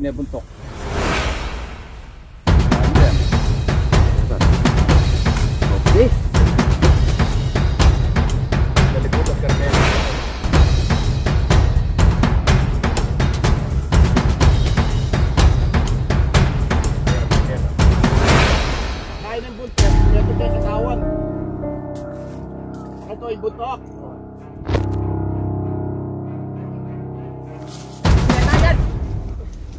inebuntok. Okay. Dalipot at karnel. Kain ng buntok, ito tayo sa tawag. Ito yung buntok.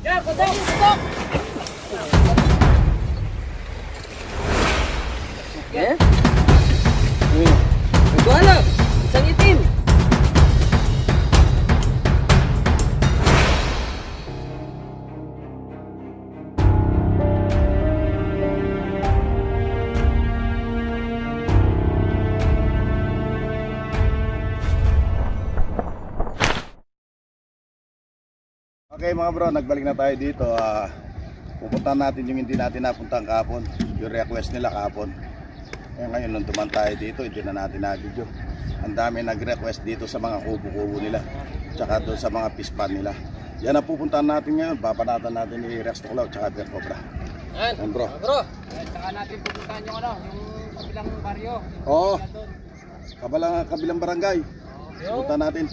Yan, buntok! Buntok! Eh? Nagwala! Isang itim! Okay mga bro, nagbalik na tayo dito. Pupuntahan natin yung hindi natin napuntahan kahapon. Yung request nila kahapon. Ngayon nung tuman tayo dito, hindi na natin na-video. Ang dami nag-request dito sa mga kubo-kubo nila. Tsaka doon sa mga pispan nila. Yan ang pupuntahan natin ngayon. Papanatan natin ni Rex Tuklaw tsaka Bear Cobra. Yan bro. Bro! Saka natin pupuntahan yung yung kabilang baryo. Oo. Kabilang barangay. Pupuntahan natin.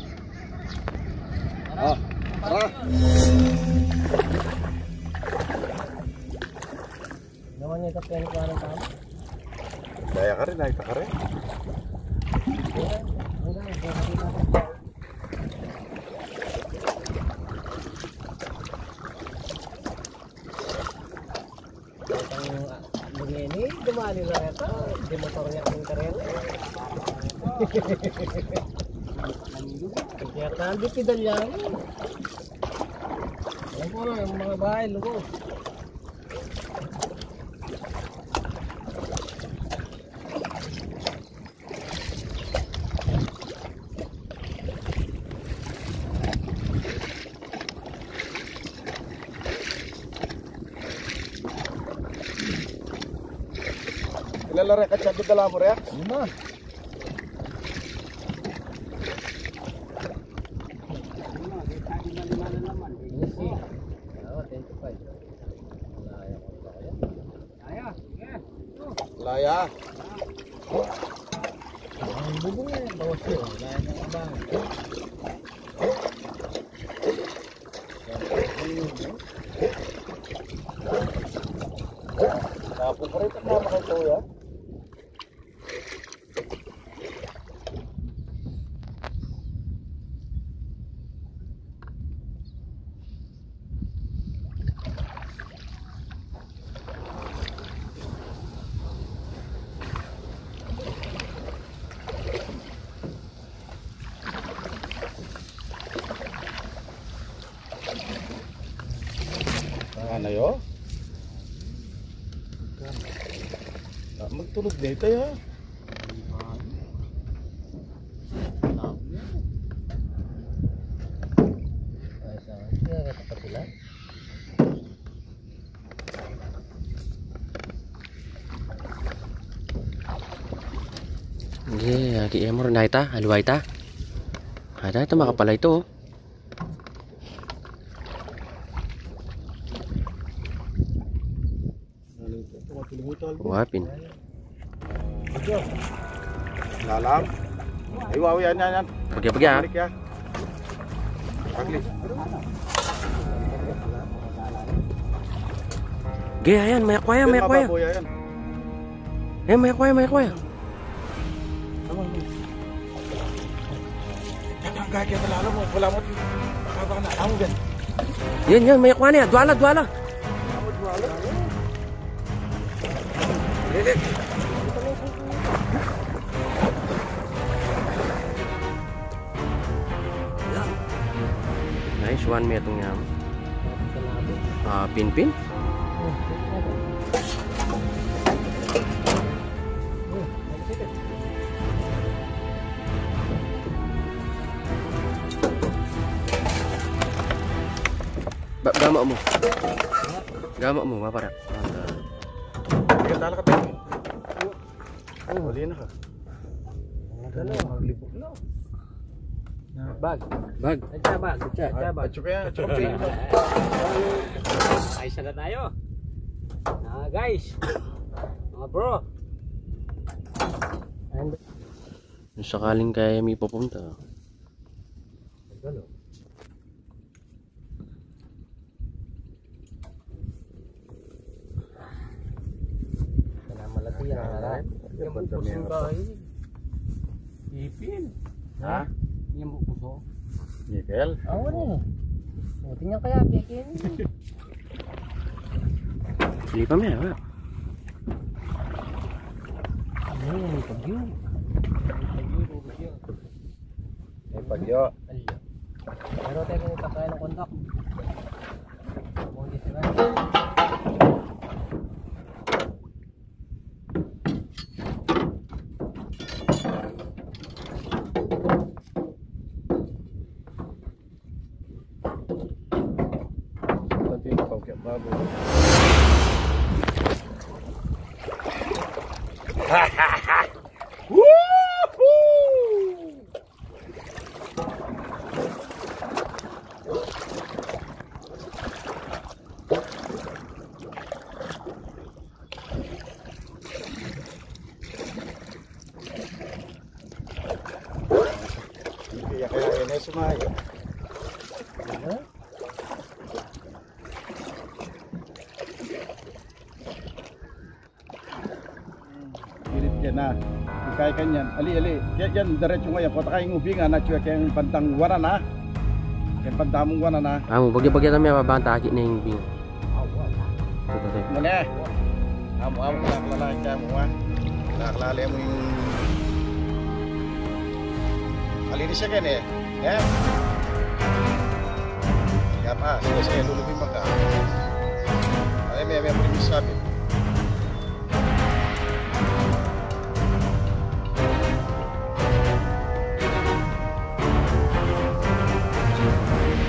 Tara. Naman niya ito pinagkuhan ng tama? Daya ka rin, nakita ka rin. Ini dumali lang ito. Hindi motor niya ang karela. Kaya tandi pidal yan. Ayan po na yung mga bahay, lugo. Ilalare ka siya dala mo rin? Lima. Laya. Ang bubong na yan, bawas yun. Laya ng abang. Tapos pa rin kasama kayo ito ya. Ano yun? Magtulog na ito ya. Iya, lagi emor na ita, haluay ta. Ada ito makapala ito. Wapin. Lalam. Ay wawi yan. Pagi-pagi ha. Balik ya. Pagli. Ge, ayan, mayak kuya. Eh, mayak kuya. Kaya wala mo. Baka na amo gan. Yan, mayak kuya niya. Duala. Nice one me itong yam. Pin. Gama mo, mapara. Dala ka tayo. Huli na ka. Maglibot na. Bag. Bag. Bag. Bag. At saka yan. Ayos na tayo. Guys. Mga bro. And Kung sakaling kaya may pupunta. malati yan ang harap. Yung pusong kain. Ipin. Ha? Yung puso. Nickel? Oo na eh. Tingnan kaya, Pekin. Hindi pa may ha. Ano yan, may pagyo. May pagyo. Pero tayo ganito kaya ng kondok. Muli sila. Pati yung pagyo. Bago. Kaya yan ay sumayo. Irit yan na. Ikay kanyan. Ali. Yan diretso ngayon. Kota kayong ubingan na chuya kayong pantang wara na. Kayong pantamong wara na. Amo, bagya-bagya na may mabang taki na yung bing. Mali. Amo nakalalaki ka mo ha. Nakalalaki mo yung... Malinis siya kan eh. Ya. Ya pa. Sige. Lulubin maka. Ay may primis sabi.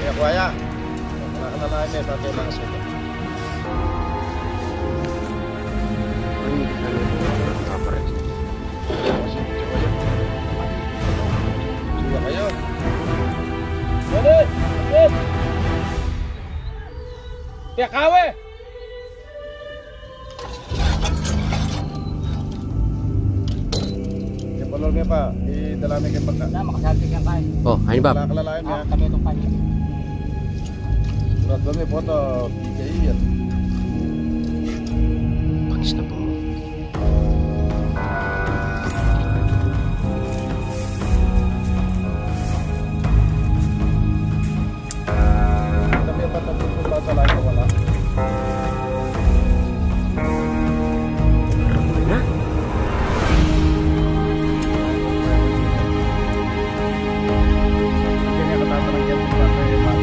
Ya kuya. Nakalalaki eh. Tatay lang sulit. Coba kayo. Balik. Ya kawe. Ya palolnya Pak, di dalamnya kayak pagka. Na, makasabi ka kain. Oh, ano ba? Kalalain ya. Kami itong kain. Surat kami foto iya. Pangis na po. Kami patang sa lain wala. Na? Kaya katama ng yan sa Pak.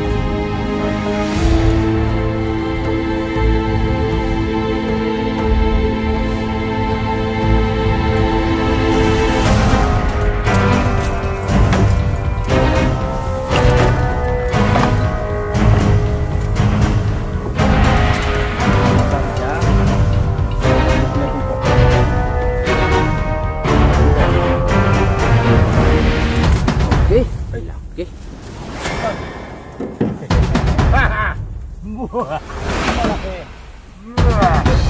Okay. Ay, laki. Malaki.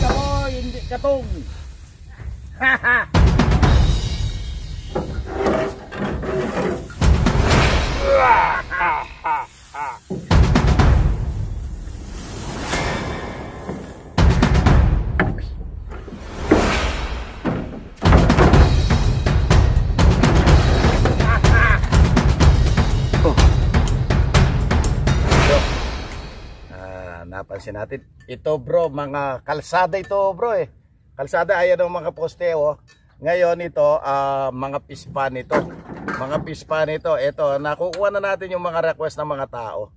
Ako, hindi katong. Napansin natin. Ito bro, mga kalsada ito bro eh. Kalsada, ayan ang mga poste oh. Ngayon ito, mga pispa nito. Mga pispa nito. Ito, nakukuha na natin yung mga request ng mga tao.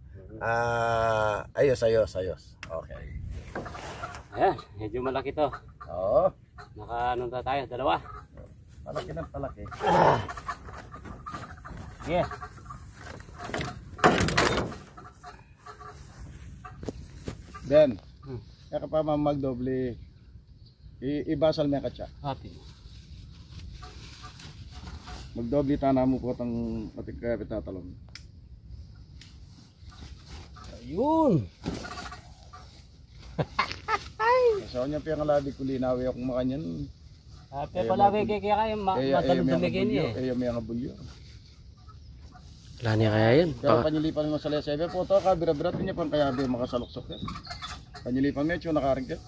Ayos. Okay. Ayan, medyo malaki to. Oo. Naka-ano na tayo, dalawa. Malaki ng palaki. Yeah. Then, kaya pa magdoble. Ibasal mo yung katsa. Happy. Magdoble tana mo po itong pating kaya pitatalong. Ayun. Sa kanya piyang alabi ko linawi akong makanyan. Ate pala kaya kayo matulog-tumigin niya eh. May mga bulyo. Wala niya kaya yun. Kaya Baka, panyilipan mo sa lesebe po ito, kabira-birat niya pang kaya di makasaluksok yan. Panyilipan mo yun, nakaringkit.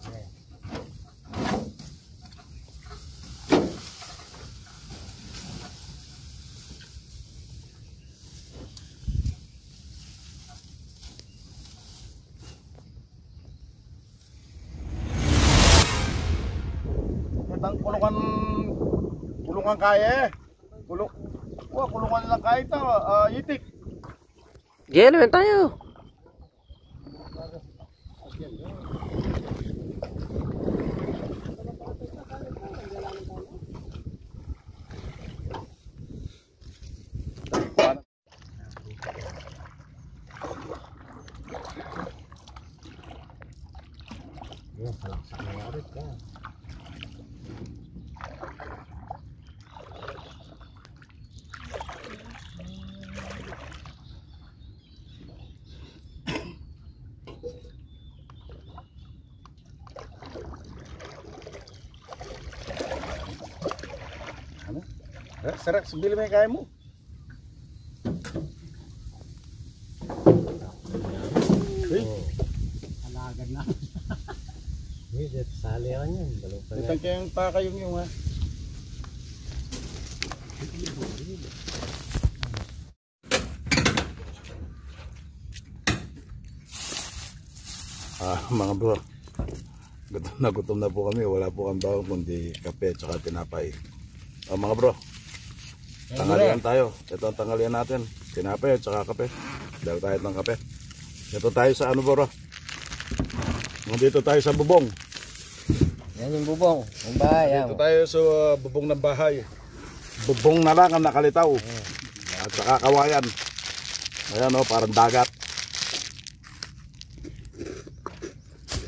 Itang kulungan kaya eh. Kulungan lang kaya ito, itik. Gelo yan tayo. Yung palaksak na yung ulit ka. Ano? Sarap, sabili mo yung kaya mo. Alagad na. Hindi, sali ka niyan. Dalawang pala. Itang kayang pakayong yung ha. Mga bro, gutom na po kami. Wala po kang bawang kundi kape at tinapay. Mga bro, tanghalian tayo. Ito ang tanghalian natin. Tinapay at kape. Dahil tayo ng kape. Ito tayo sa ano bro? Nandito tayo sa bubong. Yan yung bubong. Yung bahay. Dito tayo sa bubong ng bahay. Bubong na lang ang nakalitaw. At saka kawayan. Ayan o, parang dagat.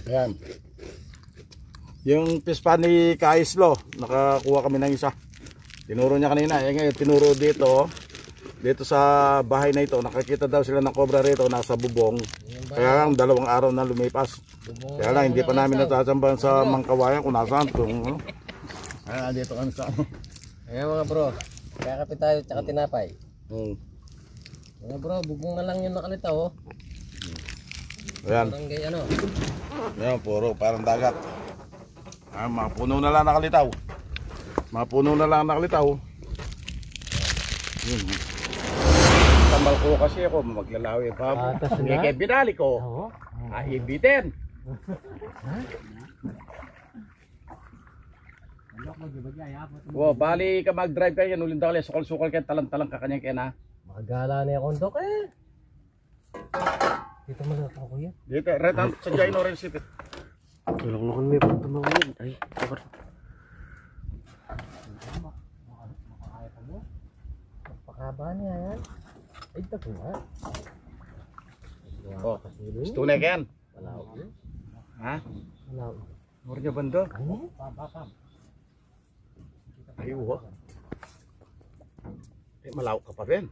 Ayan. Yung pispa ni Kaislo, nakakuha kami ng isa. Tinuro niya kanina. Ayan ngayon, tinuro dito. Dito sa bahay na ito, nakakita daw sila ng cobra rito, nasa bubong. Kaya lang, 2 araw na lumipas. Kaya lang, hindi pa namin natasambahan sa Mangkawayan kung nasaan. Ayan, dito kami sa ano. Ayan mga bro. Kaya kape tayo tsaka tinapay. Mga bro, bubong na lang yung nakalitaw oh. Ayan. Barangay ano. Ayan, puro parang dagat. Ayan, mga puno na lang nakalitaw. Mga puno na lang nakalitaw. Yun. Tambal ko kasi ako, maglalawi pa. Hindi kaya binali ko. Oo. Ibitin. Bali ka mag-drive kayo, nulin daw kaya sukal-sukal kaya talang-talang ka kanyang kaya na. Makagala na yung kondok eh. Dito man ako kuya. Dito, red out sa Jaino rin sipit. Tulong na kami pag tumawid. Ay, bakar. Makakaya pa mo. Pakaba niya yan. Ay, tapo nga. Oh, stunay ka yan. Wala ko. Ha? Wala ko. Mura niya bando. Ano? Pam. Ayun. Malawak ka pa rin.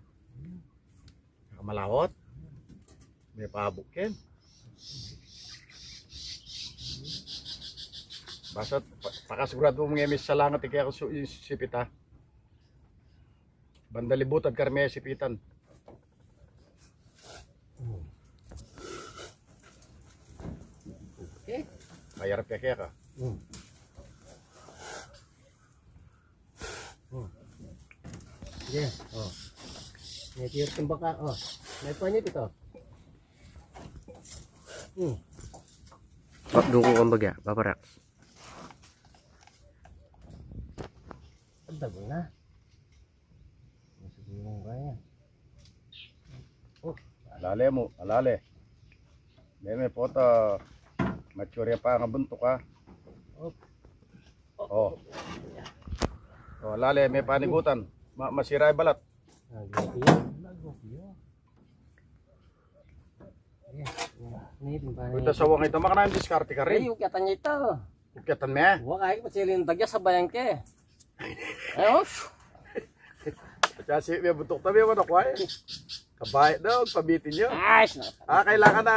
Malawot. May pabok yan. Basta pakasigurado mo mga sa langat kaya ako sipit ha. Banda libutad karme sipitan. Okay. Mayarap kaya ka. Sige. Oh. May tiyot yung baka. Oh. May panyit ito. Duko kang bagya, paparak. Ada na. Masugulong kaya. Oh. Alale mo, alale. May foto. Mature pa nga buntok ha. Oh. Oh, alale, may panigutan. Masira yung balat. Ito sa wang ito, makanang diskarte ka Ay, rin. ukyatan niya ito. Ukyatan mo eh. Huwag ay pasilin tagya sa bayan ke. Ayos. Kasi may butok tabi mo na kway. Kabait daw, pabitin nyo. Ay, Kailangan na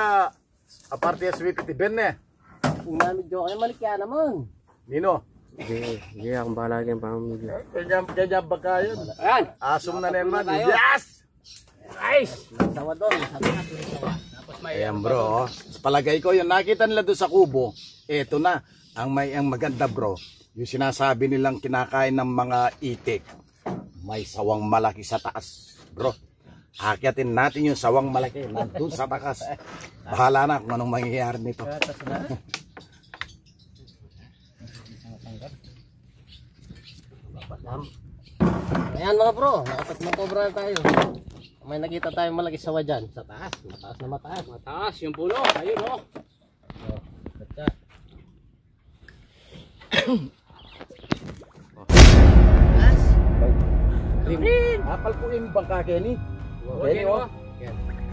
aparte sweet itiben eh. kung medyo kayo malikya naman. Nino? Sige, akong bahala kayong pamamigay. Kanya ba kayo? Ayan. Asom na naman. tayo. Yes! Nice! Sawa doon. Sabi natin sawa. Tapos may Ayan bro, sa palagay ko yung nakita nila doon sa kubo, eto na, ang maganda bro, yung sinasabi nilang kinakain ng mga itik, may sawang malaki sa taas. Bro, akyatin natin yung sawang malaki nandun sa taas. Bahala na kung anong mangyayari nito. Ayan mga bro, nakatatlong cobra na tayo. May nakita tayong malaki sawa dyan. Sa taas, mataas na mataas. Mataas, yung puno, ayun o. Ganda. Taas. Apal ko yung bangka Kenny. Kenny o.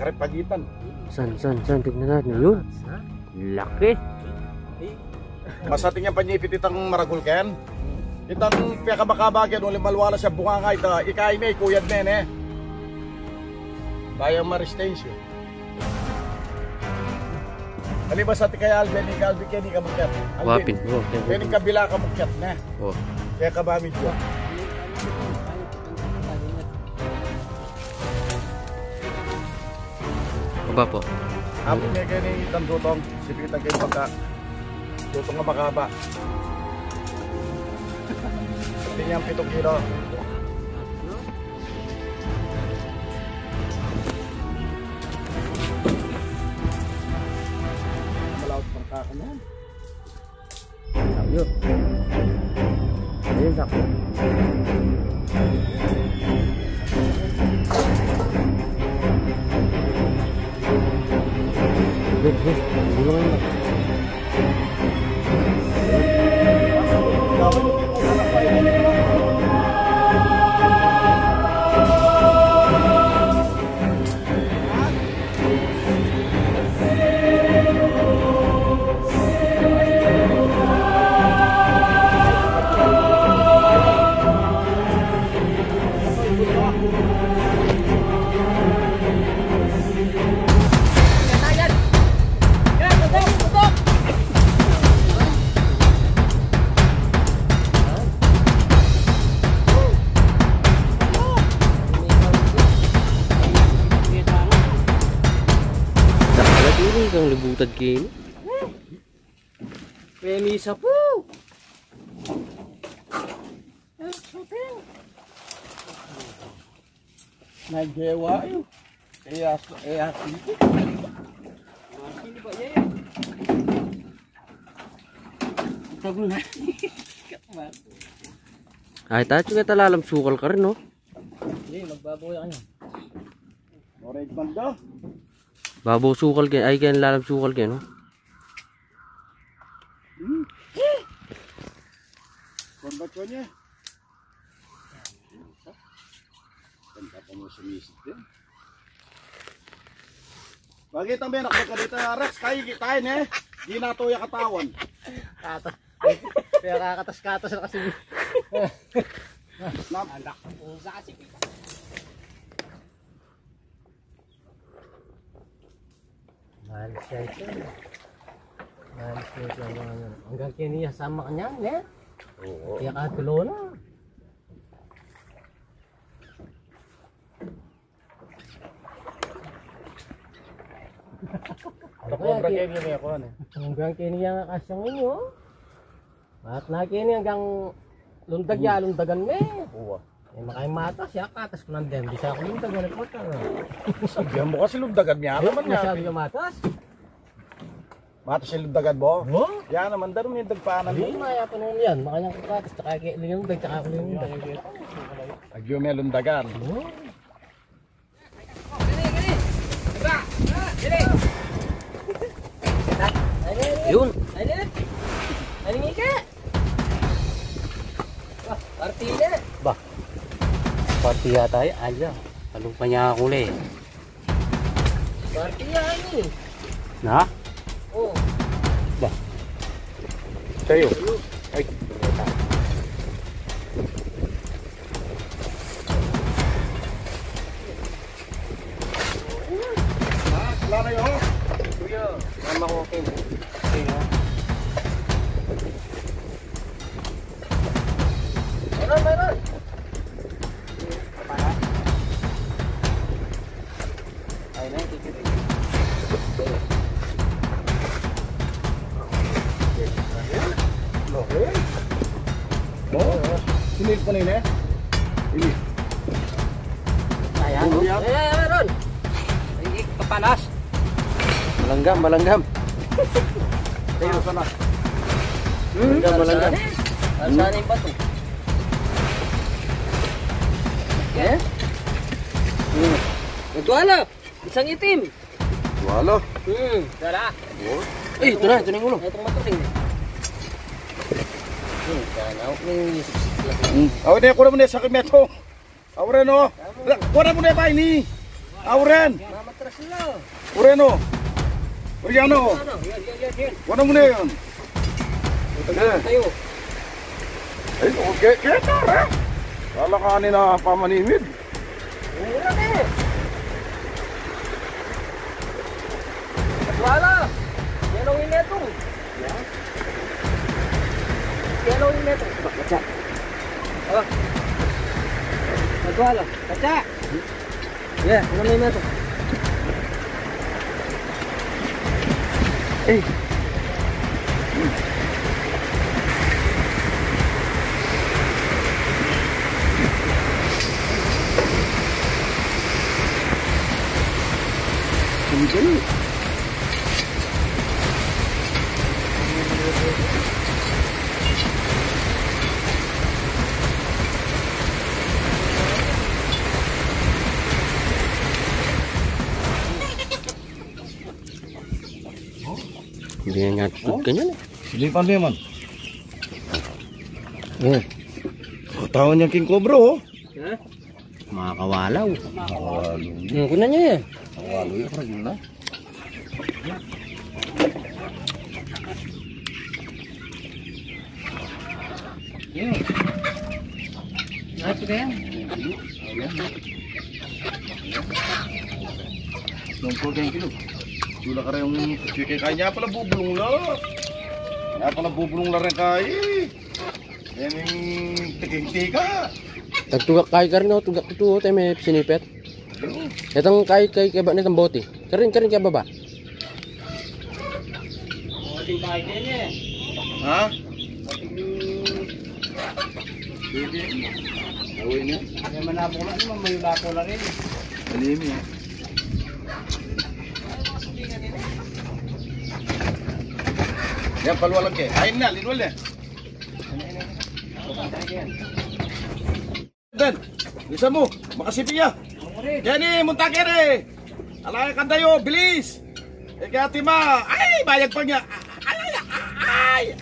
Karipagitan. San? Tignan natin. Yun. Laki. Masating yung panyipit itang maragul ken. Itang piyakabakabagyan ulit malwala sa bunganga ita. Ikain na ikuyad na eh. Bayang ma-restation. Kaliba sa ti kaya Alben, ikaw Alben Kenny kamukyat. Wapin bro. Kenny kabila kamukyat na. Oh. Kaya kabamid ko. Aba po. Apo niya kayo ni itang dutong. Sipitan kayo baka. Dutong nga makaba. Hindi niya 7 kilo. Malawat bangka ka na. Ayun. Ayun, sakto. Good. Bulungan mo. Nakakadiri kang libutad kayo. Premisa po. Naggewa yun. Kaya sige. Sino ba yan? Tago na. Ay, tayo nga talalam sukal ka rin, no? Hindi, magbaboy ka niya. Orange man daw. Babaw sukal kayo. Ay, kaya lalam sukal kayo, no? Kombat ko niya. Ganda pa mo sumisit din. Bakit ang benak ka dito, Rex? Tayo niya. Di na ito yung katawan. Kaya kakatas-katas na kasi. Anak. Pusa kasi. Mahalis siya ito. Mahalis siya ito. Hanggang kiniya sama kanya, ne? Oo. Kaya katulo na. Ako cobra kayo niya ako. Hanggang kiniya nga kasyang inyo. At nakini hanggang lundagan me. Oo. Eh makay matas, ya katas ko ng dem. Di sa ako lundagan at mata. Sabihan mo kasi lundagan niya. Ano man niya? Masyado yung matas. Matas yung lundagan mo? Oh? Yan naman, daro may dagpaanan Hindi, mo. maya pa naman yan. Makanyang katas, tsaka lundag, tsaka ako lundag. Agyo may lundagan. Oh? Yun. Ano nga ka? Partida. Ba? Party yata ay. Alya. Talong pa niya ako ulit. Partida ano eh. Na? Oh. Ba? Sa'yo. Ay. Wala na yun. Kuya, mama ko okay. Okay, no? Meron! Kapala? Ay na, kikit. Okay. Oh, sinil pa na yun eh. Hindi. Ayan, Oh, yan. meron! Ay, kapalas! Malanggam. Tayo sana. Malanggam. Saan yung bato? Eh? Nagwala! Isang itim! Wala. Wala. Eh, ito na yung ulo. Itong matuling eh. Sana ako may Awan na, kuha mo na sa kimeto. Auren o. Kuha mo na ba ini? Auren. mamatras na. Auren o. Oriano. Ano? Yan. Kuha mo na yun. Tayo. Ay, okay. Kaya tara. Kala ka na pamanimid. Mura na eh. Nagwala! Yan ang inetong. Yan ang inetong. Kaca. Oh. Nagwala. Kaca. Yeah, ano na inetong? Eh. Hindi. Hindi nga tutod ka niyan eh. Silipan mo yaman. Eh, Tawon niyang king cobra oh. Ha? makakawalaw. Walo. Yung kunan niya eh. Walo yun. Parang yun na. Ito kaya? Nungkol kayong kilo. Sula ka rin yung chicken. Kaya pala bubulong lang. Kaya pala bubulong lang rin kaya. Yan yung tiking-tika. Tagtugak kay ka rin o. Tugak ito tayo may sinipet. Itong kay ba nitong bote. Karin kaya baba. Ating kahit yan eh. Ha? Sige. Gawin niya. May manabo na naman, may lapo na rin. Malimi eh. Yan, paluwalag kayo. Ayun na, linwal eh. Dan, bisa mo, makasipiya. Yan eh, muntakin eh. Alay ka tayo, bilis. Eh kaya tima, ay, bayag pa niya. Ay.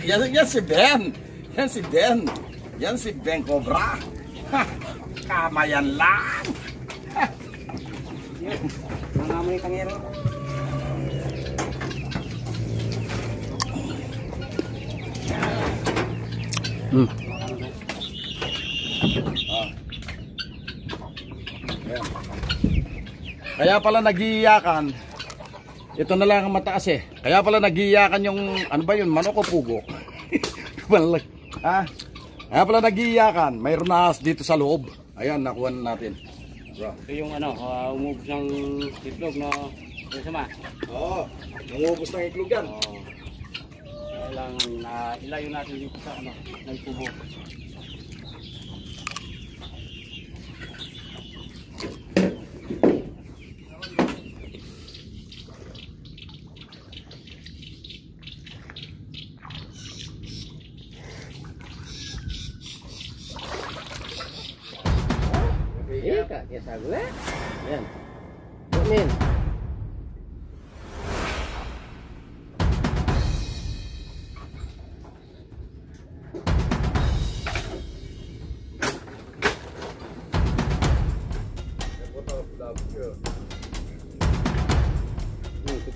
Yan si Ben. Yan si Ben. Yan si Ben Cobra. Ha, kamayan lang. Mga amoy tangero. Hmm. Kaya pala nagiiyakan. Ito na lang ang mataas eh. Kaya pala nagiiyakan yung ano ba yun, manok o pugo? Ha? Kaya pala nagiiyakan. Mayroon na dito sa loob. Ayan, nakuha na natin. Bro. Ito yung ano, umubos ng itlog na sama. Oo, nangubos ng iklog yan. Kailangan na ilayo natin dito sa ano, nagtubo. Ika, kesa gue. Yan. Min.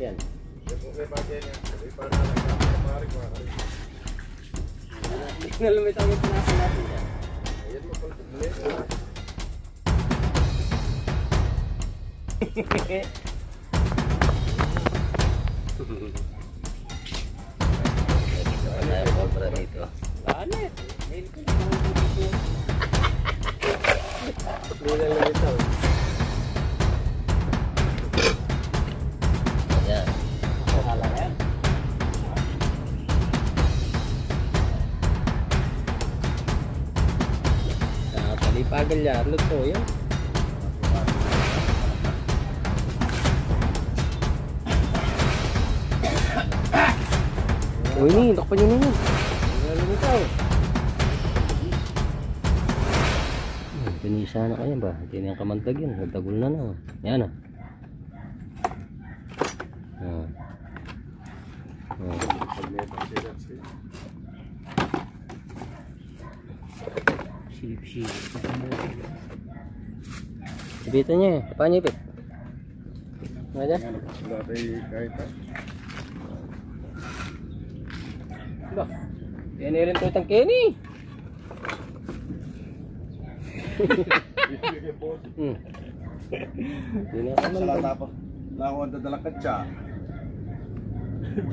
Yan. Nalumit ang ipinasin natin yan. Ayan mo pala tablet. Wala tayo cobra dito. Lalit. Ayan. Hala yan. Palipagal yan. Luto yan. Uy, ni, takpan nyo na yun. Lumitaw. Pinisa na kaya ba? Hindi na yung kamantag yun. Nagtagol na na. Yan ah. Ibitan niya eh. Paano niya ipit? Ano dyan? Wala tayo kahit Ba? Yan rin to itang Kenny. Hindi na ka Sala tapos. Wala akong dadala ka siya.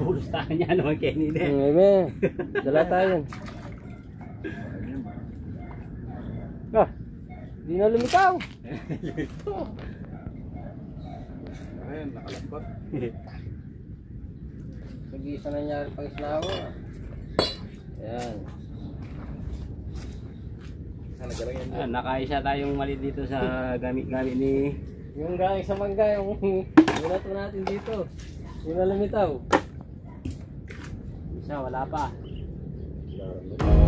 Bulos tayo niya naman Kenny din. Eme, dala tayo. Ah, di na lumitaw. Ayan, nakalambat. Nag-iisa na niya pang islawa. Ayan. Nakaisa tayong mali dito sa gamit-gamit ni... Yung galing sa mangga, yung binato natin dito. Di na lumitaw. Isa, wala pa. Wala.